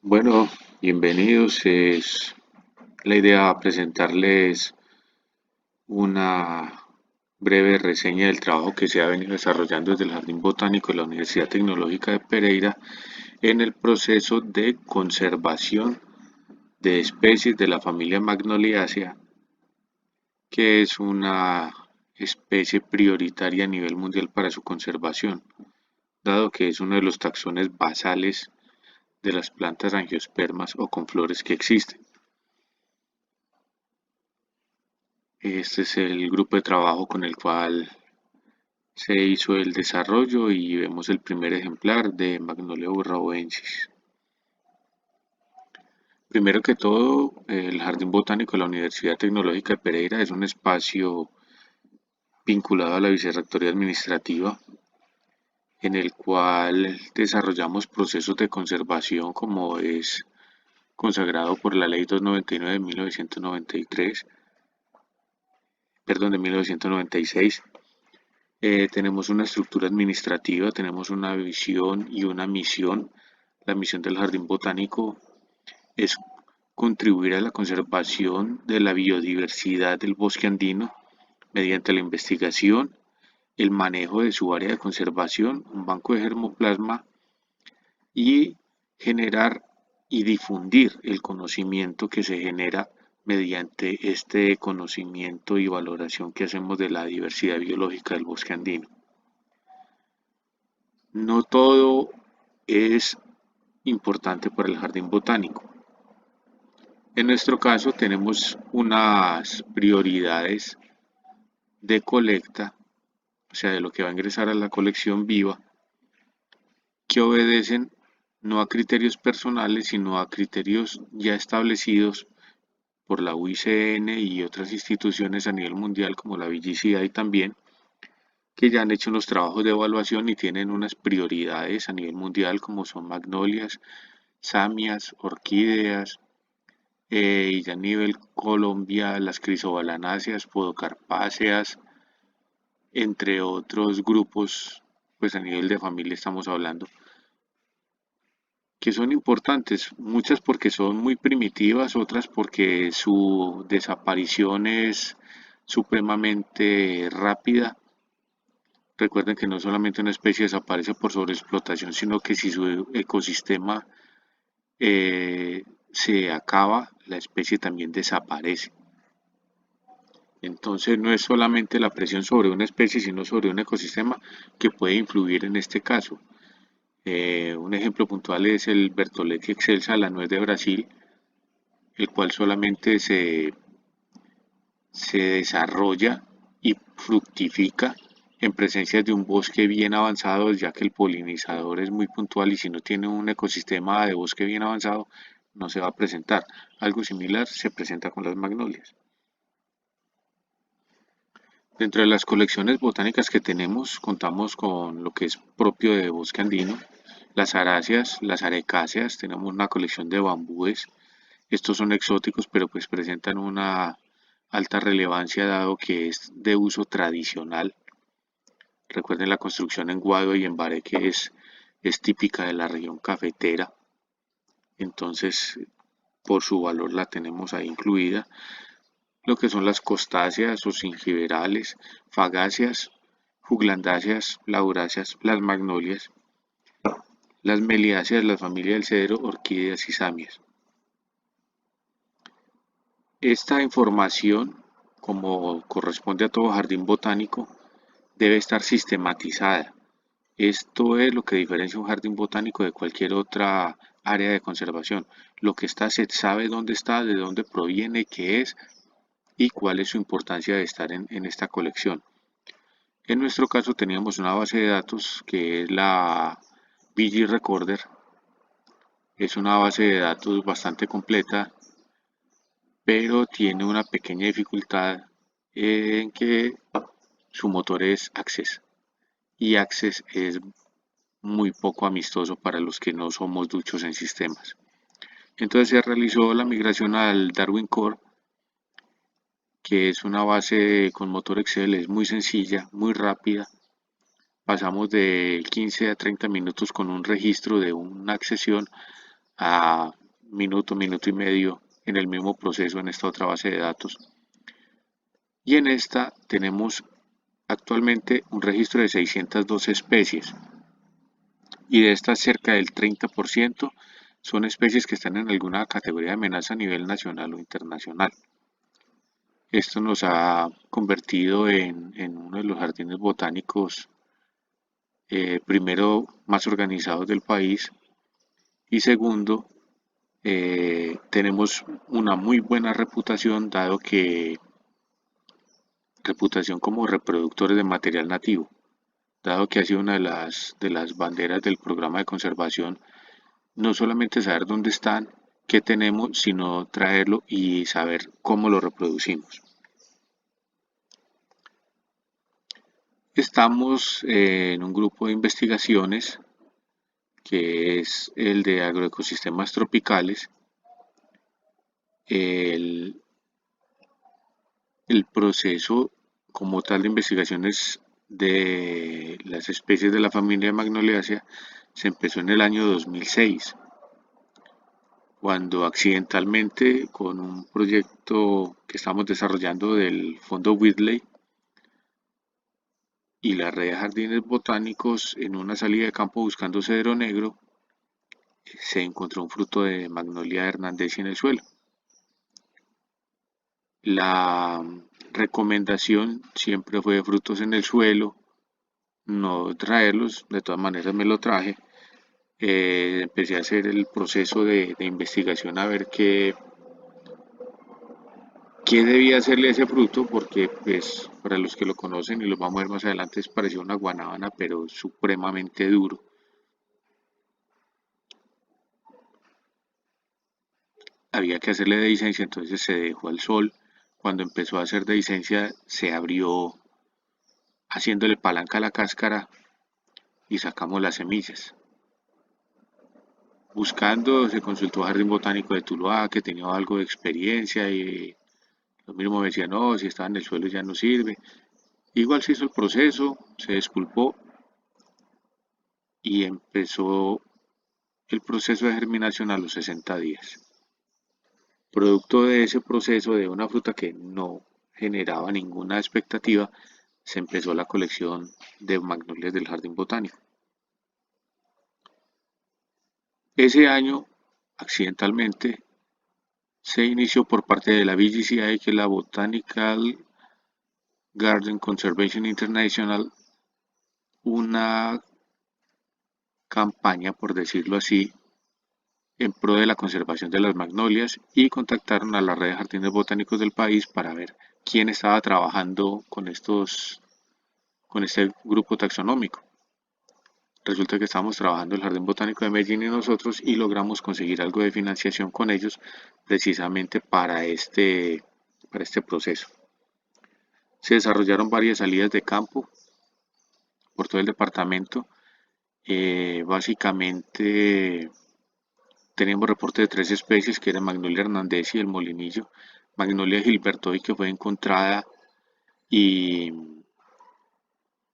Bueno, bienvenidos. Es la idea presentarles una breve reseña del trabajo que se ha venido desarrollando desde el Jardín Botánico de la Universidad Tecnológica de Pereira en el proceso de conservación de especies de la familia Magnoliaceae, que es una especie prioritaria a nivel mundial para su conservación, dado que es uno de los taxones basales de las plantas angiospermas o con flores que existen. Este es el grupo de trabajo con el cual se hizo el desarrollo y vemos el primer ejemplar de Magnolia burraoensis. Primero que todo, el Jardín Botánico de la Universidad Tecnológica de Pereira es un espacio vinculado a la Vicerrectoría Administrativa en el cual desarrollamos procesos de conservación como es consagrado por la Ley 299 de 1993, perdón, de 1996. Tenemos una estructura administrativa, tenemos una visión y una misión. La misión del Jardín Botánico es contribuir a la conservación de la biodiversidad del bosque andino mediante la investigación, el manejo de su área de conservación, un banco de germoplasma y generar y difundir el conocimiento que se genera mediante este conocimiento y valoración que hacemos de la diversidad biológica del bosque andino. No todo es importante para el jardín botánico. En nuestro caso tenemos unas prioridades de colecta, o sea, de lo que va a ingresar a la colección viva, que obedecen no a criterios personales, sino a criterios ya establecidos por la UICN y otras instituciones a nivel mundial como la BGCI también, que ya han hecho unos trabajos de evaluación y tienen unas prioridades a nivel mundial como son magnolias, samias, orquídeas, y ya a nivel Colombia las crisobalanáceas, podocarpáceas, entre otros grupos, pues a nivel de familia estamos hablando, que son importantes, muchas porque son muy primitivas, otras porque su desaparición es supremamente rápida. Recuerden que no solamente una especie desaparece por sobreexplotación, sino que si su ecosistema se acaba, la especie también desaparece. Entonces no es solamente la presión sobre una especie, sino sobre un ecosistema que puede influir en este caso. Un ejemplo puntual es el Bertholletia excelsa, la nuez de Brasil, el cual solamente se desarrolla y fructifica en presencia de un bosque bien avanzado, ya que el polinizador es muy puntual y si no tiene un ecosistema de bosque bien avanzado, no se va a presentar. Algo similar se presenta con las magnolias. Dentro de las colecciones botánicas que tenemos, contamos con lo que es propio de bosque andino, las aráceas, las arecáceas, tenemos una colección de bambúes. Estos son exóticos, pero pues presentan una alta relevancia dado que es de uso tradicional. Recuerden la construcción en Guado y en Baré que es típica de la región cafetera, entonces por su valor la tenemos ahí incluida. Lo que son las costáceas o gingiberales, fagáceas, juglandáceas, lauráceas, las magnolias, las meliáceas, la familia del cedro, orquídeas y samias. Esta información, como corresponde a todo jardín botánico, debe estar sistematizada. Esto es lo que diferencia un jardín botánico de cualquier otra área de conservación. Lo que está se sabe dónde está, de dónde proviene, qué es y cuál es su importancia de estar en esta colección. En nuestro caso teníamos una base de datos que es la BG Recorder. Es una base de datos bastante completa, pero tiene una pequeña dificultad en que su motor es Access y Access es muy poco amistoso para los que no somos duchos en sistemas. Entonces se realizó la migración al Darwin Core, que es una base con motor Excel, es muy sencilla, muy rápida. Pasamos de 15 a 30 minutos con un registro de una accesión a minuto, minuto y medio en el mismo proceso en esta otra base de datos. Y en esta tenemos actualmente un registro de 612 especies y de estas cerca del 30% son especies que están en alguna categoría de amenaza a nivel nacional o internacional. Esto nos ha convertido en uno de los jardines botánicos primero más organizados del país y segundo tenemos una muy buena reputación dado que reputación como reproductores de material nativo, dado que ha sido una de las banderas del programa de conservación, no solamente saber dónde están, qué tenemos, sino traerlo y saber cómo lo reproducimos. Estamos en un grupo de investigaciones que es el de agroecosistemas tropicales. El, el proceso como tal de investigaciones de las especies de la familia Magnoliaceae se empezó en el año 2006, cuando accidentalmente con un proyecto que estamos desarrollando del Fondo Whitley y la red de jardines botánicos en una salida de campo buscando cedro negro, se encontró un fruto de Magnolia hernandezi en el suelo. La recomendación siempre fue de frutos en el suelo, no traerlos, de todas maneras me lo traje. Empecé a hacer el proceso de investigación a ver qué debía hacerle a ese fruto, porque pues para los que lo conocen y lo vamos a ver más adelante, es parecido a una guanábana, pero supremamente duro. Había que hacerle dehiscencia, entonces se dejó al sol. Cuando empezó a hacer dehiscencia, se abrió haciéndole palanca a la cáscara y sacamos las semillas. Buscando, se consultó a Jardín Botánico de Tuluá, que tenía algo de experiencia y lo mismo me decía, no, si estaba en el suelo ya no sirve. Igual se hizo el proceso, se despulpó y empezó el proceso de germinación a los 60 días. Producto de ese proceso de una fruta que no generaba ninguna expectativa, se empezó la colección de magnolias del Jardín Botánico. Ese año, accidentalmente, se inició por parte de la BGCI, que es la Botanical Garden Conservation International, una campaña, por decirlo así, en pro de la conservación de las magnolias y contactaron a la red de jardines botánicos del país para ver quién estaba trabajando con este grupo taxonómico. Resulta que estábamos trabajando el Jardín Botánico de Medellín y nosotros y logramos conseguir algo de financiación con ellos precisamente para este proceso. Se desarrollaron varias salidas de campo por todo el departamento. Básicamente teníamos reporte de tres especies que eran Magnolia hernandezi y el molinillo, Magnolia gilbertoi, que fue encontrada y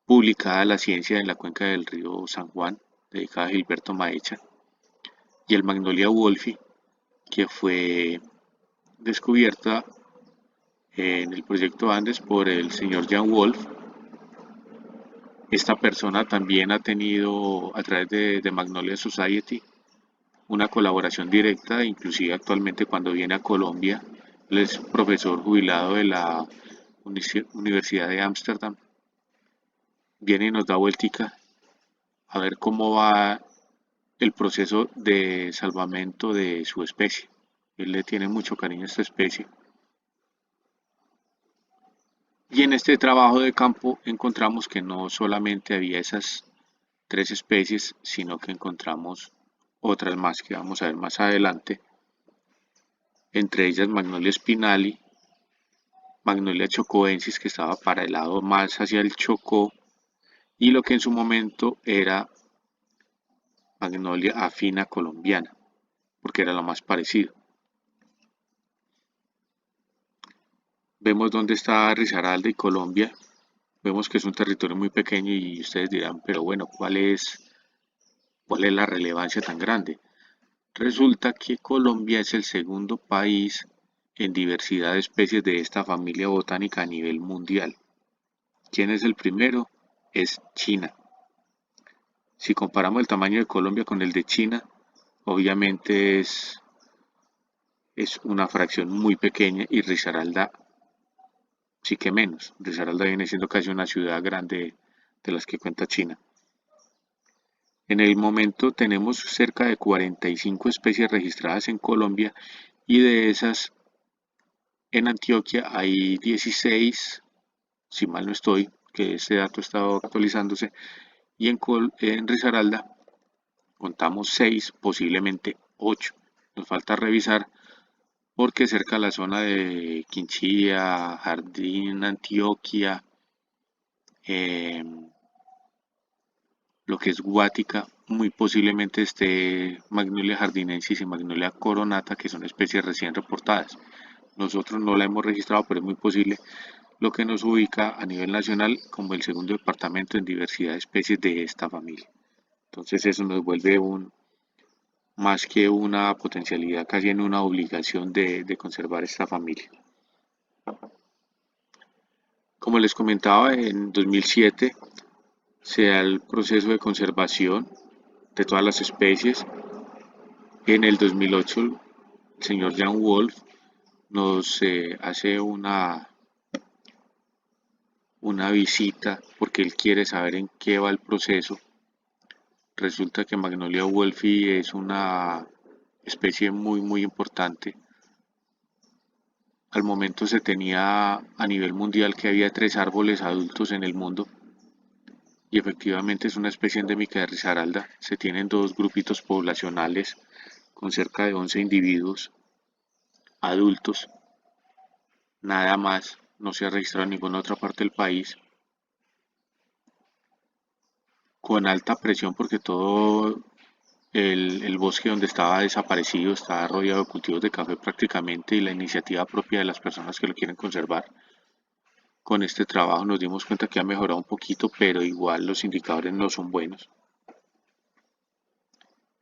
publicada en la ciencia en la cuenca del río San Juan, dedicada a Gilberto Maecha, y el Magnolia wolfi, que fue descubierta en el proyecto Andes por el señor Jan Wolf. Esta persona también ha tenido a través de Magnolia Society una colaboración directa, inclusive actualmente cuando viene a Colombia, él es profesor jubilado de la Universidad de Ámsterdam, viene y nos da vueltica a ver cómo va el proceso de salvamento de su especie. Él le tiene mucho cariño a esta especie. Y en este trabajo de campo encontramos que no solamente había esas tres especies, sino que encontramos otras más que vamos a ver más adelante, entre ellas Magnolia spinali, Magnolia chocoensis, que estaba para el lado más hacia el Chocó, y lo que en su momento era Magnolia afina colombiana, porque era lo más parecido. Vemos dónde está Risaralda y Colombia. Vemos que es un territorio muy pequeño y ustedes dirán, pero bueno, ¿cuál es la relevancia tan grande? Resulta que Colombia es el segundo país en diversidad de especies de esta familia botánica a nivel mundial. ¿Quién es el primero? Es China. Si comparamos el tamaño de Colombia con el de China, obviamente es una fracción muy pequeña y Risaralda sí que menos. Risaralda viene siendo casi una ciudad grande de las que cuenta China. En el momento tenemos cerca de 45 especies registradas en Colombia y de esas en Antioquia hay 16, si mal no estoy, que ese dato está actualizándose, y en Risaralda contamos 6, posiblemente 8. Nos falta revisar porque cerca de la zona de Quinchía, Jardín, Antioquia, eh, lo que es Guática, muy posiblemente esté Magnolia jardinensis y Magnolia coronata, que son especies recién reportadas. Nosotros no la hemos registrado, pero es muy posible, lo que nos ubica a nivel nacional como el segundo departamento en diversidad de especies de esta familia. Entonces eso nos vuelve más que una potencialidad, casi en una obligación de conservar esta familia. Como les comentaba, en 2007 se da el proceso de conservación de todas las especies. En el 2008 el señor Jan Wolf nos hace una visita porque él quiere saber en qué va el proceso. Resulta que Magnolia wolfi es una especie muy importante. Al momento se tenía a nivel mundial que había 3 árboles adultos en el mundo y efectivamente es una especie endémica de Risaralda. Se tienen 2 grupitos poblacionales con cerca de 11 individuos adultos, nada más, no se ha registrado en ninguna otra parte del país, con alta presión porque todo el bosque donde estaba desaparecido estaba rodeado de cultivos de café prácticamente y la iniciativa propia de las personas que lo quieren conservar. Con este trabajo nos dimos cuenta que ha mejorado un poquito, pero igual los indicadores no son buenos.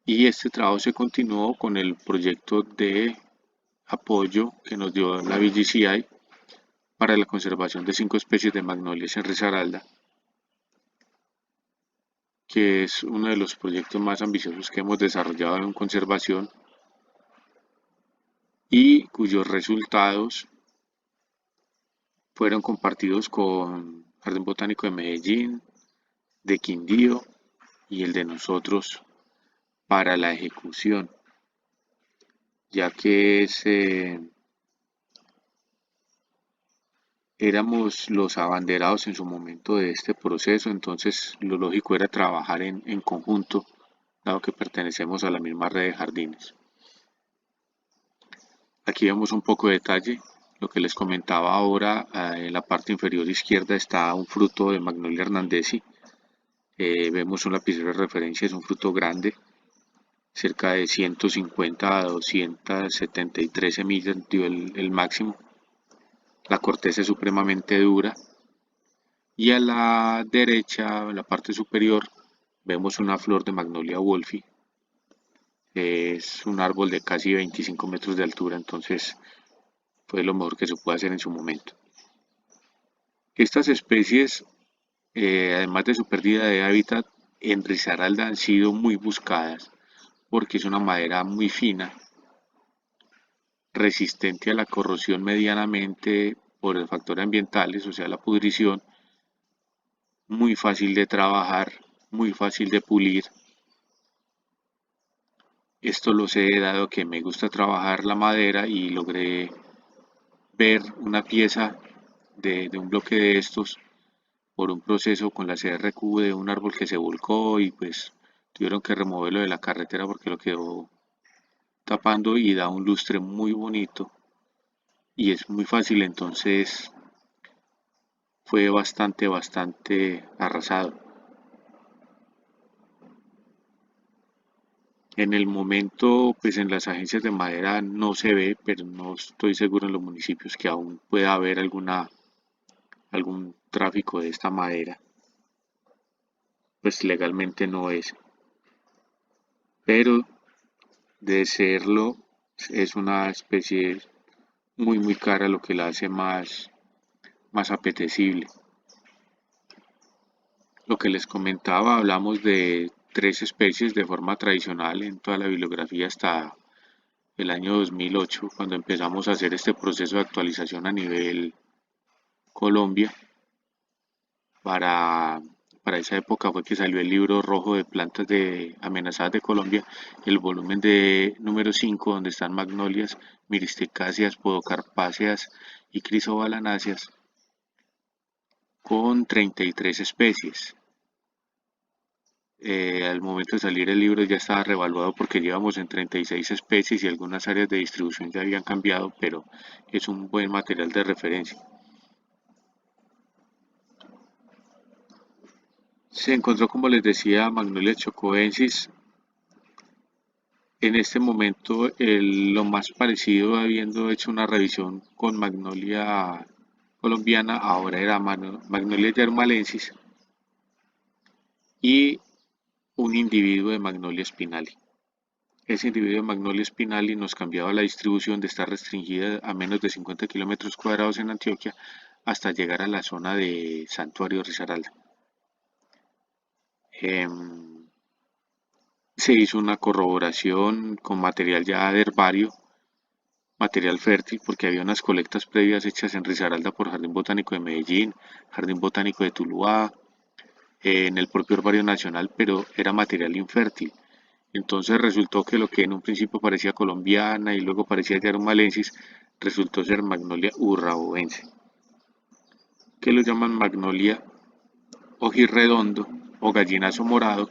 Y este trabajo se continuó con el proyecto de apoyo que nos dio la BGCI para la conservación de 5 especies de magnolias en Risaralda, que es uno de los proyectos más ambiciosos que hemos desarrollado en conservación y cuyos resultados fueron compartidos con Jardín Botánico de Medellín, de Quindío y el de nosotros para la ejecución, ya que éramos los abanderados en su momento de este proceso, entonces lo lógico era trabajar en conjunto, dado que pertenecemos a la misma red de jardines. Aquí vemos un poco de detalle, lo que les comentaba ahora, en la parte inferior izquierda está un fruto de Magnolia hernandezi. Vemos un lapicero de referencia, es un fruto grande, cerca de 150 a 273 semillas dio el máximo. La corteza es supremamente dura y a la derecha, en la parte superior, vemos una flor de Magnolia wolfi. Es un árbol de casi 25 metros de altura, entonces fue lo mejor que se puede hacer en su momento. Estas especies, además de su pérdida de hábitat, en Risaralda han sido muy buscadas porque es una madera muy fina, resistente a la corrosión medianamente por los factores ambientales, o sea, la pudrición, muy fácil de trabajar, muy fácil de pulir. Esto lo sé dado que me gusta trabajar la madera y logré ver una pieza de un bloque de estos por un proceso con la CRQ de un árbol que se volcó y pues tuvieron que removerlo de la carretera porque lo quedó tapando y da un lustre muy bonito y es muy fácil, entonces fue bastante arrasado. En el momento, pues en las agencias de madera no se ve, pero no estoy seguro en los municipios que aún pueda haber algún tráfico de esta madera, pues legalmente no es. Pero De serlo, es una especie muy cara, lo que la hace más apetecible. Lo que les comentaba, hablamos de tres especies de forma tradicional en toda la bibliografía hasta el año 2008, cuando empezamos a hacer este proceso de actualización a nivel Colombia. Para, para esa época fue que salió el libro rojo de plantas de amenazadas de Colombia, el volumen de número 5, donde están magnolias, miristicáceas, podocarpáceas y crisobalanáceas, con 33 especies. Al momento de salir el libro ya estaba revaluado porque llevamos en 36 especies y algunas áreas de distribución ya habían cambiado, pero es un buen material de referencia. Se encontró, como les decía, Magnolia chocoensis. En este momento, lo más parecido, habiendo hecho una revisión con Magnolia colombiana, ahora era Magnolia yarmalensis y un individuo de Magnolia spinali. Ese individuo de Magnolia spinali nos cambiaba la distribución de estar restringida a menos de 50 kilómetros cuadrados en Antioquia hasta llegar a la zona de Santuario Risaralda. Se hizo una corroboración con material ya de herbario, material fértil, porque había unas colectas previas hechas en Risaralda por Jardín Botánico de Medellín, Jardín Botánico de Tuluá, en el propio herbario nacional, pero era material infértil. Entonces resultó que lo que en un principio parecía colombiana y luego parecía yarumalensis, resultó ser Magnolia urrabovense, que lo llaman Magnolia ojirredondo o gallinazo morado,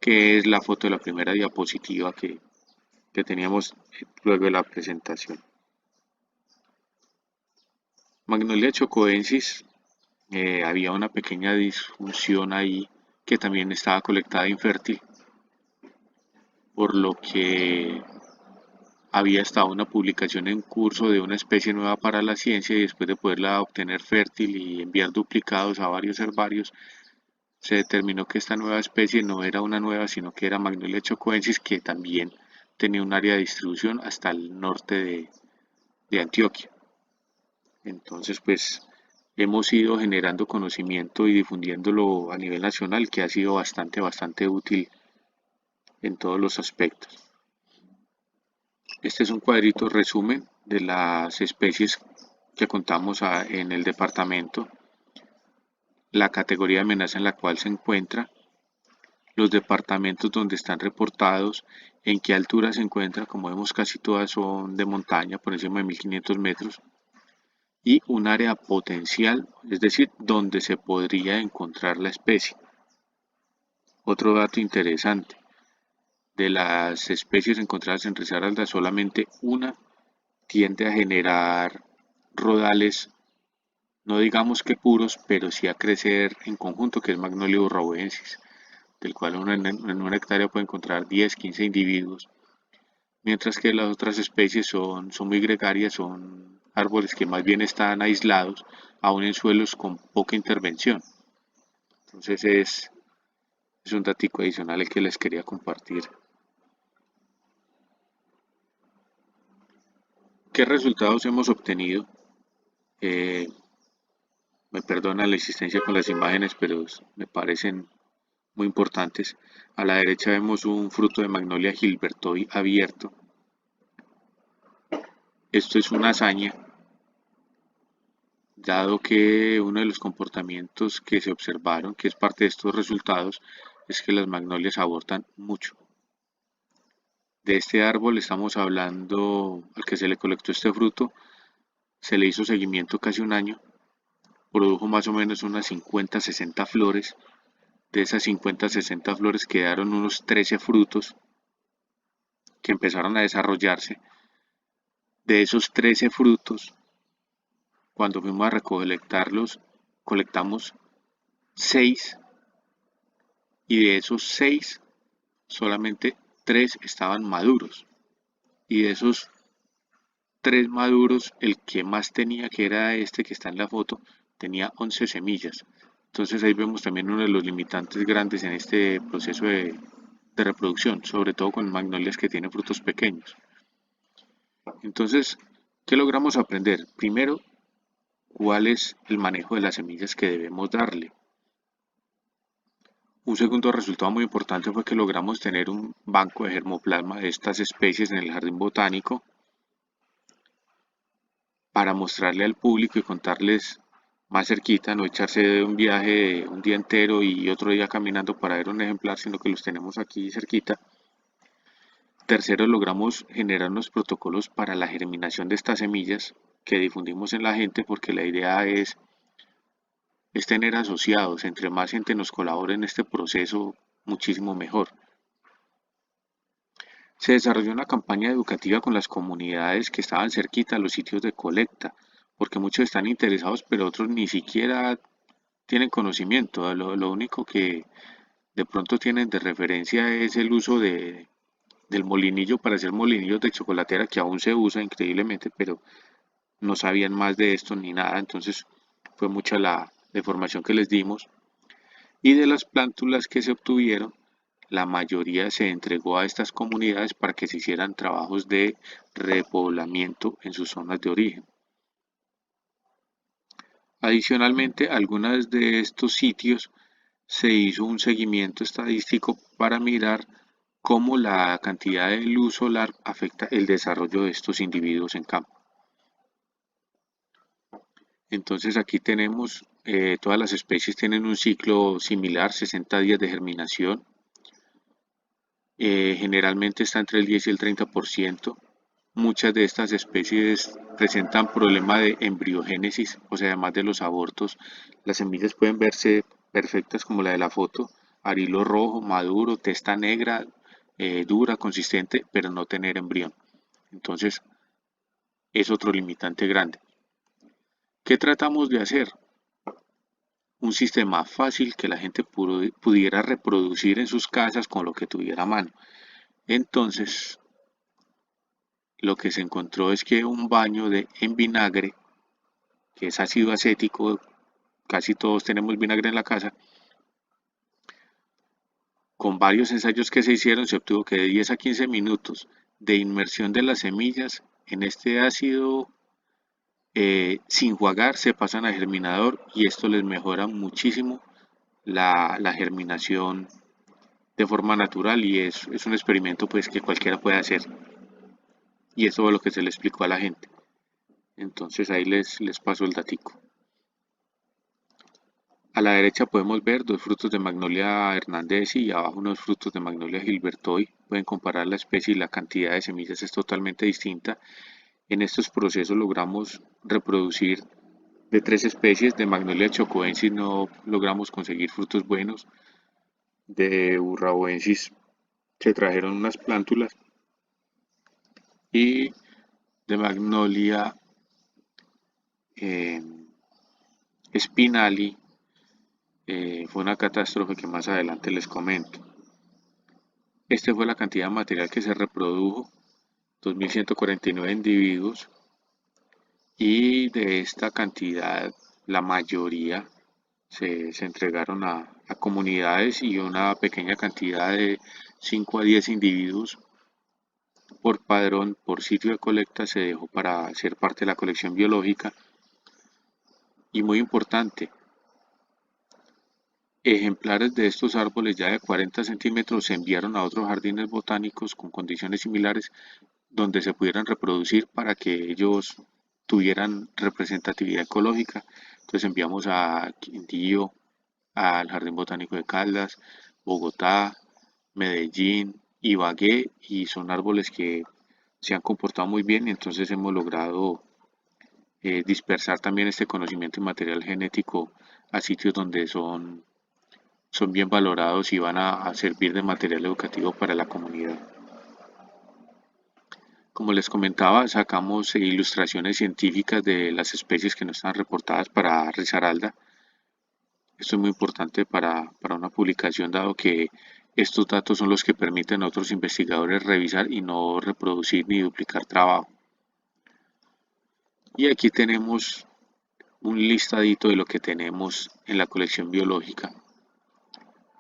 que es la foto de la primera diapositiva que teníamos luego de la presentación. Magnolia chocoensis, había una pequeña disfunción ahí que también estaba colectada infértil, por lo que había estado una publicación en curso de una especie nueva para la ciencia y después de poderla obtener fértil y enviar duplicados a varios herbarios, se determinó que esta nueva especie no era una nueva, sino que era Magnolia chocoensis, que también tenía un área de distribución hasta el norte de Antioquia. Entonces, pues hemos ido generando conocimiento y difundiéndolo a nivel nacional, que ha sido bastante útil en todos los aspectos. Este es un cuadrito resumen de las especies que contamos en el departamento, la categoría de amenaza en la cual se encuentra, los departamentos donde están reportados, en qué altura se encuentra, como vemos casi todas son de montaña, por encima de 1500 metros, y un área potencial, es decir, donde se podría encontrar la especie. Otro dato interesante, de las especies encontradas en Risaralda, solamente una tiende a generar rodales, no digamos que puros, pero sí a crecer en conjunto, que es Magnolia urraboensis, del cual uno en una hectárea puede encontrar 10, 15 individuos, mientras que las otras especies son muy gregarias, son árboles que más bien están aislados, aún en suelos con poca intervención. Entonces es un datico adicional el que les quería compartir. ¿Qué resultados hemos obtenido? Eh, Me perdona la insistencia con las imágenes, pero me parecen muy importantes. A la derecha vemos un fruto de Magnolia gilbertoi abierto. Esto es una hazaña, dado que uno de los comportamientos que se observaron, que es parte de estos resultados, es que las magnolias abortan mucho. De este árbol estamos hablando, al que se le colectó este fruto, se le hizo seguimiento casi un año, produjo más o menos unas 50-60 flores. De esas 50-60 flores quedaron unos 13 frutos que empezaron a desarrollarse. De esos 13 frutos, cuando fuimos a recolectarlos, colectamos 6 y de esos 6 solamente 3 estaban maduros. Y de esos 3 maduros, el que más tenía, que era este que está en la foto, tenía 11 semillas. Entonces ahí vemos también uno de los limitantes grandes en este proceso de reproducción, sobre todo con magnolias que tienen frutos pequeños. Entonces, ¿qué logramos aprender? Primero, cuál es el manejo de las semillas que debemos darle. Un segundo resultado muy importante fue que logramos tener un banco de germoplasma de estas especies en el jardín botánico para mostrarle al público y contarles más cerquita, no echarse de un viaje un día entero y otro día caminando para ver un ejemplar, sino que los tenemos aquí cerquita. Tercero, logramos generar unos protocolos para la germinación de estas semillas que difundimos en la gente, porque la idea es tener asociados. Entre más gente nos colabore en este proceso, muchísimo mejor. Se desarrolló una campaña educativa con las comunidades que estaban cerquita a los sitios de colecta, porque muchos están interesados, pero otros ni siquiera tienen conocimiento. Lo único que de pronto tienen de referencia es el uso del molinillo para hacer molinillos de chocolatera, que aún se usa increíblemente, pero no sabían más de esto ni nada. Entonces fue mucha la información que les dimos. Y de las plántulas que se obtuvieron, la mayoría se entregó a estas comunidades para que se hicieran trabajos de repoblamiento en sus zonas de origen. Adicionalmente, algunos de estos sitios se hizo un seguimiento estadístico para mirar cómo la cantidad de luz solar afecta el desarrollo de estos individuos en campo. Entonces aquí tenemos, todas las especies tienen un ciclo similar, 60 días de germinación. Generalmente está entre el 10 y el 30%. Muchas de estas especies presentan problema de embriogénesis, o sea, además de los abortos, las semillas pueden verse perfectas como la de la foto, arilo rojo, maduro, testa negra, dura, consistente, pero no tener embrión. Entonces, es otro limitante grande. ¿Qué tratamos de hacer? Un sistema fácil que la gente pudiera reproducir en sus casas con lo que tuviera a mano. Entonces, lo que se encontró es que un baño en vinagre, que es ácido acético, casi todos tenemos vinagre en la casa, con varios ensayos que se hicieron se obtuvo que de 10 a 15 minutos de inmersión de las semillas en este ácido, sin jugar, se pasan a germinador y esto les mejora muchísimo la germinación de forma natural, y es un experimento pues que cualquiera puede hacer, y eso es lo que se le explicó a la gente. Entonces ahí les paso el datico. A la derecha podemos ver dos frutos de Magnolia hernandezi y abajo unos frutos de Magnolia gilbertoi. Pueden comparar la especie y la cantidad de semillas es totalmente distinta. En estos procesos logramos reproducir de tres especies. De Magnolia chocoensis no logramos conseguir frutos buenos. De Burraoensis se trajeron unas plántulas, y de Magnolia eh, spinali fue una catástrofe que más adelante les comento. Esta fue la cantidad de material que se reprodujo, 2.149 individuos, y de esta cantidad la mayoría se entregaron a comunidades, y una pequeña cantidad de 5 a 10 individuos por padrón, por sitio de colecta, se dejó para ser parte de la colección biológica. Y muy importante, ejemplares de estos árboles ya de 40 centímetros se enviaron a otros jardines botánicos con condiciones similares donde se pudieran reproducir para que ellos tuvieran representatividad ecológica. Entonces enviamos a Quindío, al Jardín Botánico de Caldas, Bogotá, Medellín, Ibagué, y son árboles que se han comportado muy bien, y entonces hemos logrado dispersar también este conocimiento y material genético a sitios donde son bien valorados y van a servir de material educativo para la comunidad. Como les comentaba, sacamos ilustraciones científicas de las especies que no están reportadas para Risaralda. Esto es muy importante para una publicación, dado que estos datos son los que permiten a otros investigadores revisar y no reproducir ni duplicar trabajo. Y aquí tenemos un listadito de lo que tenemos en la colección biológica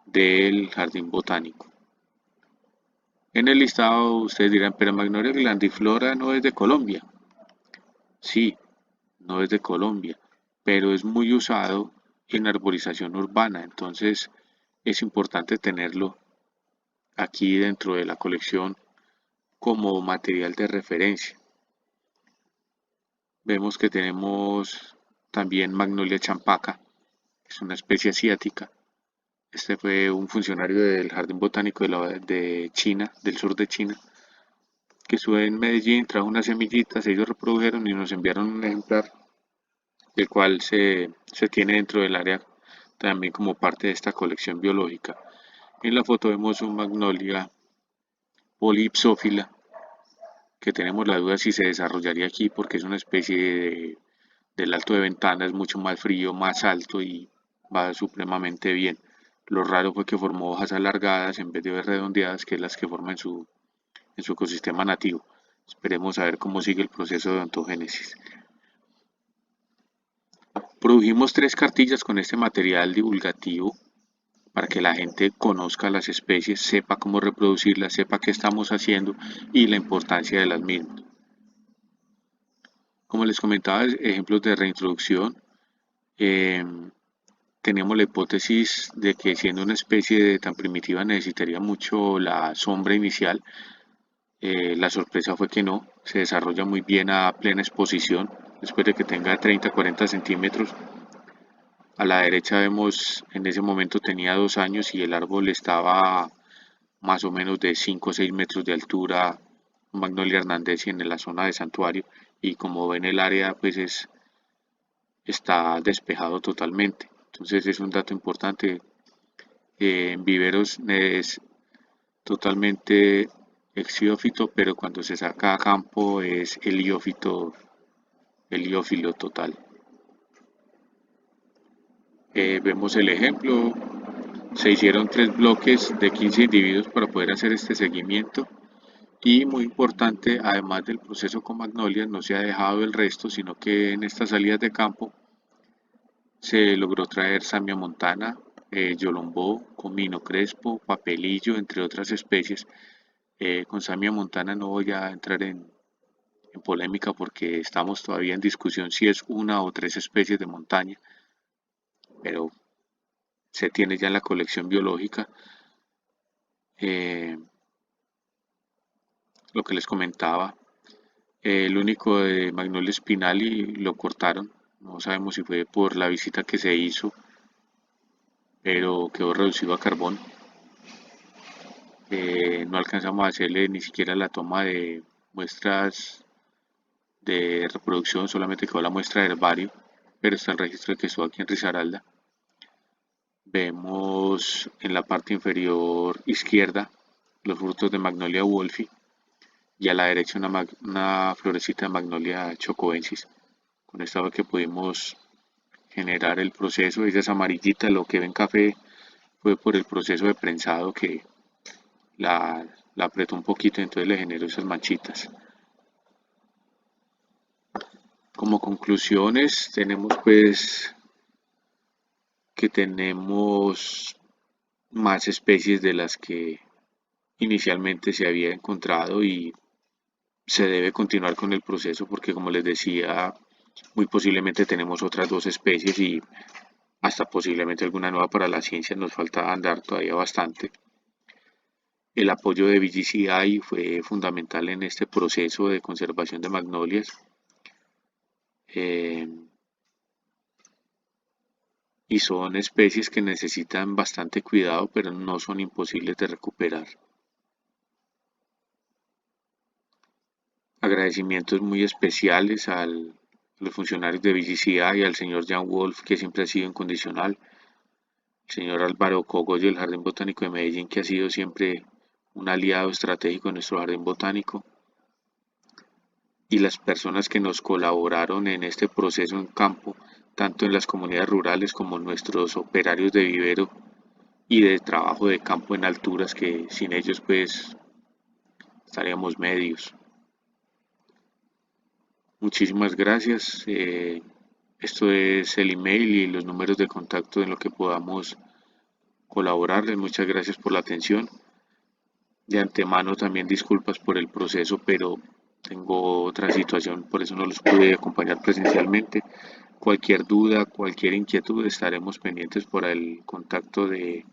del Jardín Botánico. En el listado ustedes dirán, pero Magnolia grandiflora no es de Colombia. Sí, no es de Colombia, pero es muy usado en arborización urbana, entonces es importante tenerlo aquí dentro de la colección como material de referencia. Vemos que tenemos también Magnolia champaca, que es una especie asiática. Este fue un funcionario del Jardín Botánico de China, del sur de China, que estuvo en Medellín, trajo unas semillitas, ellos reprodujeron y nos enviaron un ejemplar, el cual se tiene dentro del área también como parte de esta colección biológica. En la foto vemos un Magnolia polipsófila, que tenemos la duda si se desarrollaría aquí porque es una especie del alto de ventana, es mucho más frío, más alto y va supremamente bien. Lo raro fue que formó hojas alargadas en vez de redondeadas, que es las que forma en su ecosistema nativo. Esperemos a ver cómo sigue el proceso de ontogénesis. Produjimos 3 cartillas con este material divulgativo para que la gente conozca las especies, sepa cómo reproducirlas, sepa qué estamos haciendo y la importancia de las mismas. Como les comentaba, ejemplos de reintroducción. eh, Teníamos la hipótesis de que siendo una especie tan primitiva necesitaría mucho la sombra inicial. La sorpresa fue que no, se desarrolla muy bien a plena exposición, después de que tenga 30-40 centímetros. A la derecha vemos, en ese momento tenía 2 años y el árbol estaba más o menos de 5 o 6 metros de altura, Magnolia Hernandez en la zona de santuario, y como ven el área pues está despejado totalmente. Entonces es un dato importante. En viveros es totalmente exiófito, pero cuando se saca a campo es heliófilo total. Vemos el ejemplo, se hicieron 3 bloques de 15 individuos para poder hacer este seguimiento y muy importante, además del proceso con Magnolia, no se ha dejado el resto, sino que en estas salidas de campo se logró traer Samia montana, Yolombó, Comino crespo, Papelillo, entre otras especies. Con Samia montana no voy a entrar en polémica porque estamos todavía en discusión si es una o 3 especies de montaña, pero se tiene ya en la colección biológica. Eh, lo que les comentaba, el único de Magnolia spinali lo cortaron, no sabemos si fue por la visita que se hizo, pero quedó reducido a carbón. No alcanzamos a hacerle ni siquiera la toma de muestras de reproducción, solamente quedó la muestra de herbario, pero está el registro de que estuvo aquí en Risaralda. Vemos en la parte inferior izquierda los frutos de Magnolia wolfi y a la derecha una florecita de Magnolia chocoensis. Con esta fue que pudimos generar el proceso. Esa es amarillita, lo que ven café fue por el proceso de prensado que la, la apretó un poquito, entonces le generó esas manchitas. Como conclusiones tenemos pues que tenemos más especies de las que inicialmente se había encontrado y se debe continuar con el proceso porque como les decía, muy posiblemente tenemos otras 2 especies y hasta posiblemente alguna nueva para la ciencia, nos falta andar todavía bastante. El apoyo de BGCI fue fundamental en este proceso de conservación de magnolias. Eh, y son especies que necesitan bastante cuidado, pero no son imposibles de recuperar. Agradecimientos muy especiales a los funcionarios de BGCI y al señor Jan Wolf, que siempre ha sido incondicional, el señor Álvaro Cogollo del Jardín Botánico de Medellín, que ha sido siempre un aliado estratégico en nuestro jardín botánico, y las personas que nos colaboraron en este proceso en campo, tanto en las comunidades rurales como nuestros operarios de vivero y de trabajo de campo en alturas, que sin ellos pues estaríamos medios. Muchísimas gracias. Esto es el email y los números de contacto en lo que podamos colaborarles. Muchas gracias por la atención. De antemano también disculpas por el proceso, pero tengo otra situación, por eso no los pude acompañar presencialmente. Cualquier duda, cualquier inquietud, estaremos pendientes por el contacto de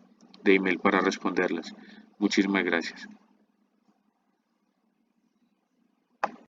email para responderlas. Muchísimas gracias.